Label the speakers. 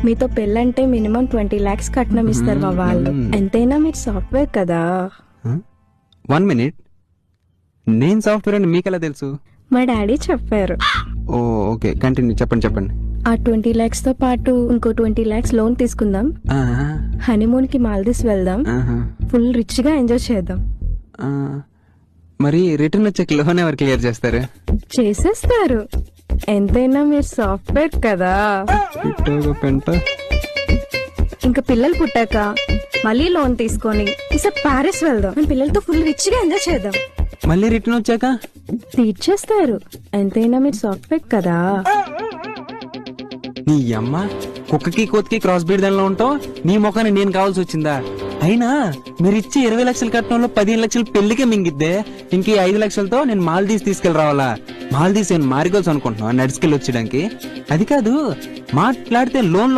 Speaker 1: మీతో పెళ్ళంటే minimum 20 lakhs కట్నం ఇస్తారు మా వాళ్ళు. ఎంతైనా మీరు సాఫ్ట్వేర్ కదా.
Speaker 2: 1 minute, నేను సాఫ్ట్వేర్ అని మీకెలా తెలుసు?
Speaker 1: మా డాడీ చెప్పారు.
Speaker 2: ఓ ఓకే, కంటిన్యూ, చెప్పండి.
Speaker 1: ఆ 20 lakhs తో పాటు ఇంకో 20 lakhs లోన్ తీసుకుందాం, హనీమూన్ కి మాల్దీవ్స్ వెళ్దాం, ఫుల్ రిచ్ గా ఎంజాయ్ చేద్దాం.
Speaker 2: మరి రిటర్న్ వచ్చే లోన్ ఎవరు క్లియర్ చేస్తారు?
Speaker 1: చేసేస్తారు. ఎంతైనా మీరు సాఫ్ట్వేర్ కదా. ఇంకా పిల్లలు పుట్టాక మళ్ళీ లోన్ తీసుకొని ఈసారి ప్యారిస్ వెళ్దాం, మన పిల్లలతో ఫుల్ రిచ్ గా ఎంజాయ్ చేద్దాం.
Speaker 2: మళ్ళీ రిటర్న్ వచ్చాక
Speaker 1: తీర్చేస్తారు. ఎంతైనా మీరు సాఫ్ట్వేర్ కదా.
Speaker 2: నీ అమ్మ, కుక్కకి కోతికి క్రాస్ బ్రీడ్ దానిలో ఉంటావు, నీ ముఖాన్ని నేను కావాల్సి వచ్చిందా? అయినా మీరు ఇచ్చే 20 లక్షల కట్నంలో 15 లక్షలు పెళ్లికే మింగిద్దే. ఇంక 5 లక్షలతో నేను మాల్దీవ్స్ తీసుకెళ్లి రావాలా? మాల్దీవ్స్ ఏం మారిగోల్స్ అనుకుంటున్నావా నడుచుకెళ్ళి వచ్చేయడానికి? అది కాదు, మాట్లాడితే లోన్